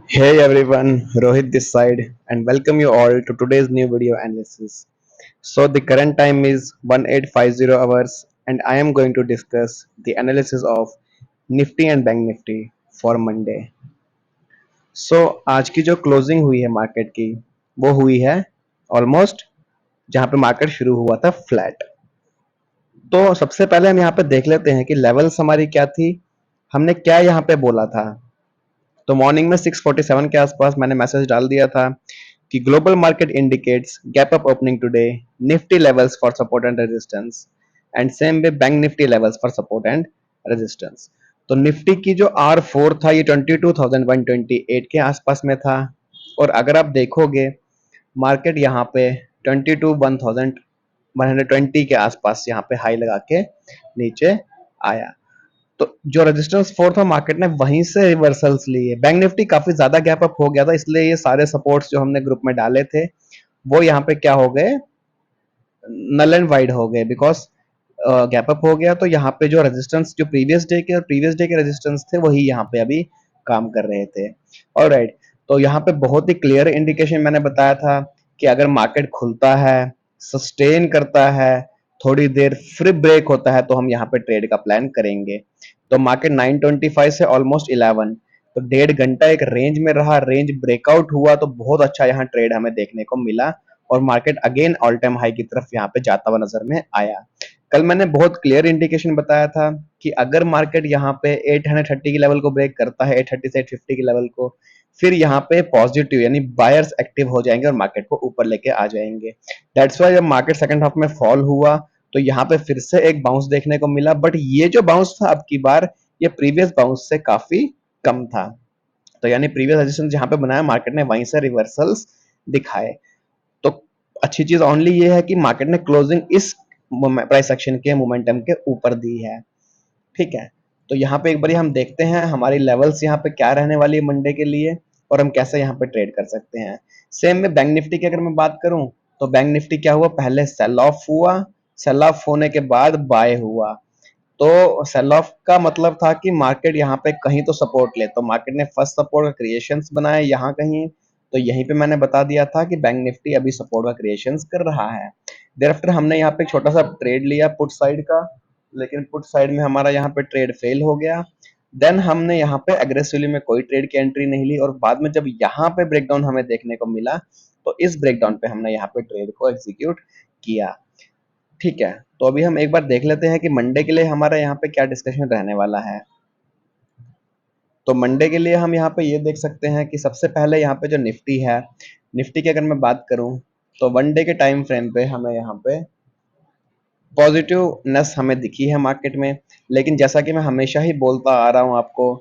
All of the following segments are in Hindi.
Hey everyone, Rohit this side, and welcome you all to today's new video analysis. So the current time is 1850 hours, and I am going to discuss the analysis of Nifty and Bank Nifty for Monday. So आज की जो क्लोजिंग हुई है मार्केट की, वो हुई है ऑलमोस्ट जहां पे मार्केट शुरू हुआ था फ्लैट। तो सबसे पहले हम यहाँ पे देख लेते हैं कि लेवल्स हमारी क्या थी, हमने क्या यहाँ पे बोला था। तो मॉर्निंग में 6:47 के आसपास मैंने मैसेज डाल दिया था कि global market indicates gap up opening today, Nifty levels for support and resistance and same way bank Nifty levels for support and resistance. तो निफ्टी की जो R4 था ये 22,128 के आसपास में था, और अगर आप देखोगे मार्केट यहाँ पे 22,120 के आसपास यहाँ पे हाई लगा के नीचे आया। तो जो रेजिस्टेंस 4 था मार्केट ने वहीं से रिवर्सल्स लिए। बैंक निफ्टी काफी ज्यादा गैप अप हो गया था, इसलिए ये सारे सपोर्ट्स जो हमने ग्रुप में डाले थे वो यहाँ पे क्या हो गए, नल एंड वाइड हो गए, बिकॉज गैप अप हो गया। तो यहाँ पे जो रेजिस्टेंस जो प्रीवियस डे के रेजिस्टेंस थे वही यहाँ पे अभी काम कर रहे थे। ऑलराइट, तो यहाँ पे बहुत ही क्लियर इंडिकेशन मैंने बताया था कि अगर मार्केट खुलता है, सस्टेन करता है, थोड़ी देर फिर ब्रेक होता है, तो हम यहाँ पे ट्रेड का प्लान करेंगे। तो मार्केट 925 से ऑलमोस्ट 11, तो 1.5 घंटा एक रेंज में रहा, रेंज ब्रेकआउट हुआ, तो बहुत अच्छा यहाँ ट्रेड हमें देखने को मिला और market again all time high की तरफ यहाँ पे जाता हुआ नजर में आया। कल मैंने बहुत क्लियर इंडिकेशन बताया था कि अगर मार्केट यहाँ पे 830 की लेवल को ब्रेक करता है, 830 से 850 की लेवल को, फिर यहाँ पे पॉजिटिव यानी बायर्स एक्टिव हो जाएंगे और मार्केट को ऊपर लेके आ जाएंगे। दैट्स वाई जब मार्केट सेकंड हाफ में फॉल हुआ तो यहाँ पे फिर से एक बाउंस देखने को मिला, बट ये जो बाउंस था अब की बार ये प्रीवियस बाउंस से काफी कम था। तो यानी प्रीवियस रेजिस्टेंस जहां पे बनाया मार्केट ने वहीं से रिवर्सल्स दिखाए। तो अच्छी चीज ओनली ये है कि मार्केट ने क्लोजिंग इस प्राइस एक्शन के मोमेंटम के ऊपर दी है। ठीक है, तो यहाँ पे एक बार हम देखते हैं हमारी लेवल्स यहाँ पे क्या रहने वाली है मंडे के लिए और हम कैसे यहाँ पे ट्रेड कर सकते हैं। सेम में बैंक निफ्टी की अगर मैं बात करूं तो बैंक निफ्टी क्या हुआ, पहले सेल ऑफ हुआ, सेल ऑफ होने के बाद बाय हुआ। तो सेल ऑफ का मतलब था कि मार्केट यहाँ पे कहीं तो सपोर्ट ले, तो मार्केट ने फर्स्ट सपोर्ट का क्रिएशंस बनाए यहाँ कहीं, तो यहीं पे मैंने बता दिया था कि बैंक निफ्टी अभी सपोर्ट का क्रिएशंस कर रहा है। देयरआफ्टर हमने यहाँ पे एक छोटा सा ट्रेड लिया पुट साइड का, लेकिन पुट साइड में हमारा यहाँ पे ट्रेड फेल हो गया। देन हमने यहाँ पे एग्रेसिवली में कोई ट्रेड की एंट्री नहीं ली, और बाद में जब यहाँ पे ब्रेकडाउन हमें देखने को मिला तो इस ब्रेकडाउन पे हमने यहाँ पे ट्रेड को एग्जीक्यूट किया। ठीक है, तो अभी हम एक बार देख लेते हैं कि मंडे के लिए हमारा यहाँ पे क्या डिस्कशन रहने वाला है। तो मंडे के लिए हम यहाँ पे ये देख सकते हैं कि सबसे पहले यहाँ पे जो निफ्टी है, निफ्टी की अगर मैं बात करूं तो वन डे के टाइम फ्रेम पे हमें यहाँ पे पॉजिटिवनेस हमें दिखी है मार्केट में। लेकिन जैसा कि मैं हमेशा ही बोलता आ रहा हूं आपको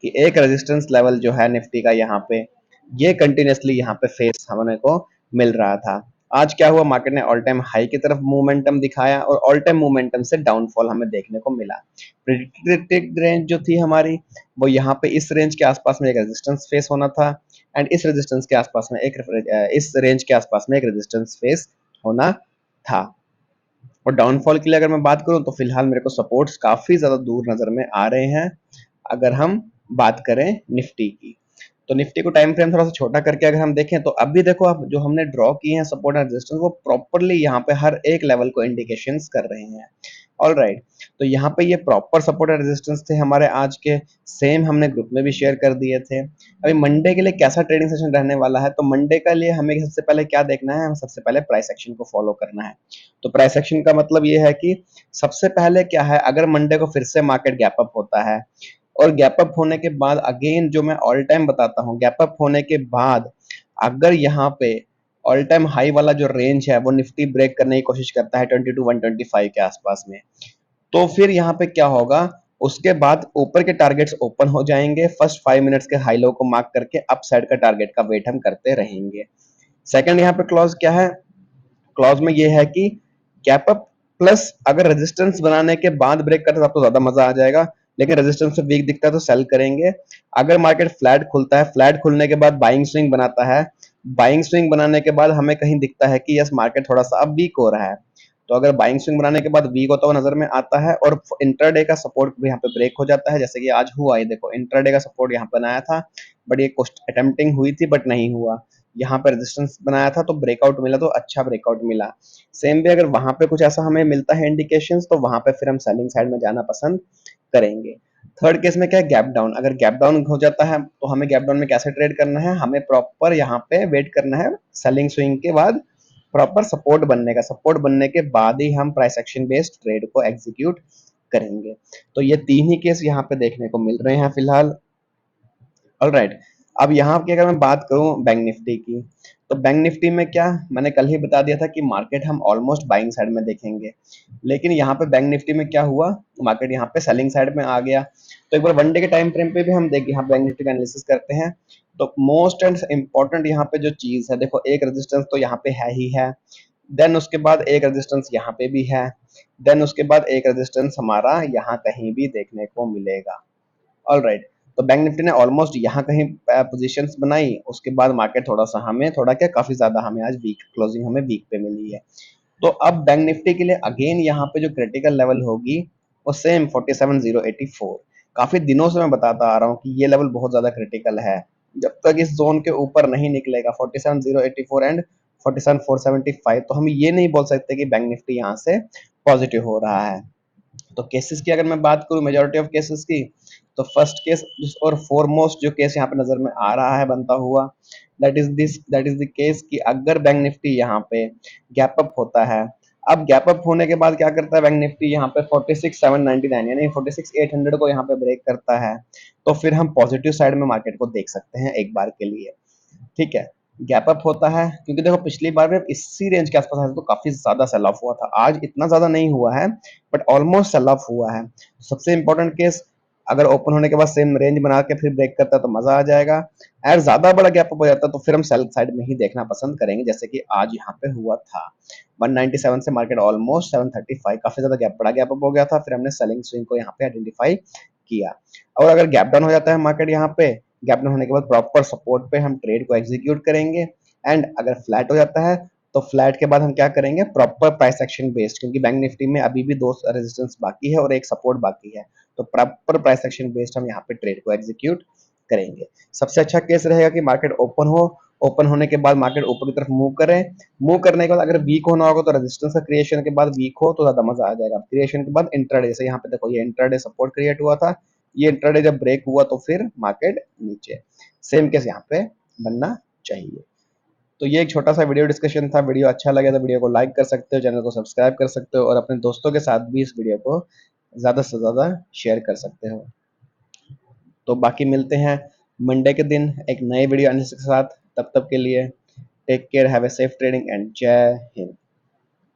कि एक रेजिस्टेंस लेवल जो है निफ्टी का यहाँ पे, ये कंटिन्यूसली यहाँ पे फेस होने को मिल रहा था। आज क्या हुआ, मार्केट ने ऑल टाइम हाई की तरफ मोमेंटम दिखाया और ऑल टाइम मोमेंटम से डाउनफॉल हमें देखने को मिला। प्रेडिक्टेड रेंज जो थी हमारी वो यहाँ पे इस रेंज के आसपास में एक रेजिस्टेंस फेस होना था, एंड इस रेजिस्टेंस के आसपास में एक इस रेंज के आसपास में एक रेजिस्टेंस फेस होना था। और डाउनफॉल के लिए अगर मैं बात करूं तो फिलहाल मेरे को सपोर्ट्स काफी ज्यादा दूर नजर में आ रहे हैं। अगर हम बात करें निफ्टी की, तो निफ्टी को टाइम फ्रेम थोड़ा सा छोटा करके अगर हम देखें तो अभी देखो आप जो हमने ड्रॉ किए हैं सपोर्ट एंड रेजिस्टेंस वो प्रॉपरली यहाँ पे हर एक लेवल को इंडिकेशंस कर रहे हैं। ऑल राइट, तो यहाँ पे ये प्रॉपर सपोर्ट एंड रेजिस्टेंस थे हमारे आज के, सेम हमने ग्रुप में भी शेयर कर दिए थे। अभी मंडे के लिए कैसा ट्रेडिंग सेशन रहने वाला है, तो मंडे के लिए हमें सबसे पहले क्या देखना है, हमें सबसे पहले प्राइस एक्शन को फॉलो करना है। तो प्राइस एक्शन का मतलब ये है कि सबसे पहले क्या है, अगर मंडे को फिर से मार्केट गैप अप होता है और गैप अप होने के बाद अगेन जो मैं ऑल टाइम बताता हूँ, गैप अप होने के बाद अगर यहाँ पे ऑल टाइम हाई वाला जो रेंज है वो निफ्टी ब्रेक करने की कोशिश करता है 22,125 के आसपास में, तो फिर यहाँ पे क्या होगा, उसके बाद ऊपर के टारगेट्स ओपन हो जाएंगे, फर्स्ट 5 मिनट्स के हाई लो को मार्क करके अप साइड का टारगेट का वेट हम करते रहेंगे। सेकंड यहाँ पे क्लॉज क्या है, क्लॉज में ये है कि गैप अप प्लस अगर रेजिस्टेंस बनाने के बाद ब्रेक करता है तब तो ज्यादा मजा आ जाएगा, लेकिन रेजिस्टेंस से वीक दिखता है तो सेल करेंगे। अगर मार्केट फ्लैट खुलता है, फ्लैट खुलने के बाद बाइंग स्विंग बनाता है, बाइंग स्विंग बनाने के बाद हमें कहीं दिखता है कि यस मार्केट थोड़ा सा अब वीक हो रहा है, तो अगर बाइंग स्विंग बनाने के बाद वीक होता हुआ नजर में आता है और इंट्राडे का सपोर्ट भी यहाँ पे ब्रेक हो जाता है, जैसे कि आज हुआ। ये देखो इंट्राडे का सपोर्ट यहाँ पे बनाया था, बट ये अटेम्प्टिंग हुई थी बट नहीं हुआ। यहाँ पे रेजिस्टेंस बनाया था तो ब्रेकआउट मिला, तो अच्छा ब्रेकआउट मिला। सेम भी अगर वहां पे कुछ ऐसा हमें मिलता है इंडिकेशन, तो वहां पे फिर हम सेलिंग साइड में जाना पसंद करेंगे। थर्ड केस में क्या है, गैप डाउन। अगर गैप डाउन हो जाता है तो हमें गैप डाउन में कैसे ट्रेड करना है, हमें प्रॉपर यहाँ पे वेट करना है सेलिंग स्विंग के बाद प्रॉपर सपोर्ट बनने का। सपोर्ट बनने के बाद ही हम प्राइस एक्शन बेस्ड ट्रेड को एग्जीक्यूट करेंगे। तो ये तीन ही केस यहाँ पे देखने को मिल रहे हैं फिलहाल। ऑलराइट, अब यहाँ की अगर मैं बात करूँ बैंक निफ्टी की, तो बैंक निफ्टी में क्या, मैंने कल ही बता दिया था कि मार्केट हम ऑलमोस्ट बाइंग साइड में देखेंगे, लेकिन यहाँ पे बैंक निफ्टी में क्या हुआ, मार्केट यहाँ पे सेलिंग साइड में आ गया। तो एक बार वन डे के टाइम फ्रेम पे भी हम देख यहाँ बैंक निफ्टी का एनालिसिस करते हैं। तो मोस्ट एंड इम्पोर्टेंट यहाँ पे जो चीज है, देखो एक रेजिस्टेंस तो यहाँ पे है ही है, देन उसके बाद एक रेजिस्टेंस यहाँ पे भी है, देन उसके बाद एक रेजिस्टेंस हमारा यहाँ कहीं भी देखने को मिलेगा। ऑलराइट, तो बैंक निफ्टी ने ऑलमोस्ट यहाँ कहीं पोजीशंस बनाई, उसके बाद मार्केट थोड़ा सा हमें थोड़ा क्या काफी ज्यादा हमें आज वीक क्लोजिंग हमें वीक पे मिली है। तो अब बैंक निफ्टी के लिए अगेन यहाँ पे जो क्रिटिकल लेवल होगी वो सेम 47084। काफी दिनों से मैं बताता आ रहा हूँ कि ये लेवल बहुत ज्यादा क्रिटिकल है। जब तक इस जोन के ऊपर नहीं निकलेगा 47084 एंड 47475, तो हम ये नहीं बोल सकते कि बैंक निफ्टी यहाँ से पॉजिटिव हो रहा है। तो केसेस की अगर मैं बात करूं, मेजोरिटी ऑफ केसेस की, तो फर्स्ट केस और फॉरमोस्ट जो केस यहाँ पे नजर में आ रहा है बनता हुआ, दैट इज द केस कि अगर बैंक निफ्टी यहाँ पे गैप अप होता है। अब गैप अप होने के बाद क्या करता है बैंक निफ्टी, यहाँ पे 46799 यानी 46800 को यहाँ पे ब्रेक करता है, तो फिर हम पॉजिटिव साइड में मार्केट को देख सकते हैं एक बार के लिए। ठीक है, गैप अप होता है, क्योंकि देखो पिछली बार में इसी रेंज के आसपास आया था तो काफी ज्यादा सेल ऑफ हुआ था। आज इतना ज्यादा नहीं हुआ है, बट ऑलमोस्ट सेल ऑफ हुआ है। सबसे इंपॉर्टेंट केस, अगर ओपन होने के बाद सेम रेंज बना के फिर ब्रेक करता है तो मजा आ जाएगा। अगर ज्यादा बड़ा गैप अप हो जाता है तो फिर हम सेल साइड में ही देखना पसंद करेंगे, जैसे कि आज यहाँ पे हुआ था। 197 से मार्केट ऑलमोस्ट 735, काफी ज्यादा गैप बड़ा गैप अप हो गया था, फिर हमने सेलिंग स्विंग को यहाँ पे आइडेंटिफाई किया। और अगर गैप डाउन हो जाता है मार्केट यहाँ पे, गैप डाउन होने के बाद प्रॉपर सपोर्ट पे हम ट्रेड को एग्जीक्यूट करेंगे। एंड अगर फ्लैट हो जाता है तो फ्लैट के बाद हम क्या करेंगे, प्रॉपर प्राइस एक्शन बेस्ड, क्योंकि बैंक निफ्टी में अभी भी दो रेजिस्टेंस बाकी है और एक सपोर्ट बाकी है, तो प्रॉपर प्राइस एक्शन बेस्ड हम यहाँ पे ट्रेड को एग्जीक्यूट करेंगे। सबसे अच्छा केस रहेगा कि मार्केट ओपन हो, ओपन होने के बाद मार्केट ऊपर की तरफ मूव करे, मूव करने के बाद अगर वीक होना होगा तो रेजिस्टेंस का क्रिएशन के बाद वीक हो तो ज्यादा मजा आ जाएगा। क्रिएशन के बाद इंट्राडे, जैसे यहाँ पे देखो ये इंट्राडे सपोर्ट क्रिएट हुआ था, ये इंट्राडे जब ब्रेक हुआ तो फिर मार्केट नीचे, सेम केस यहाँ पे बनना चाहिए। तो ये एक छोटा सा वीडियो डिस्कशन था। वीडियो अच्छा लगे तो वीडियो को लाइक कर सकते हो, चैनल को सब्सक्राइब कर सकते हो और अपने दोस्तों के साथ भी इस वीडियो को ज़्यादा से ज़्यादा शेयर कर सकते हो। तो बाकी मिलते हैं मंडे के दिन एक नए वीडियो आने के साथ। तब तक के लिए take care, have a safe trading and जय हिंद।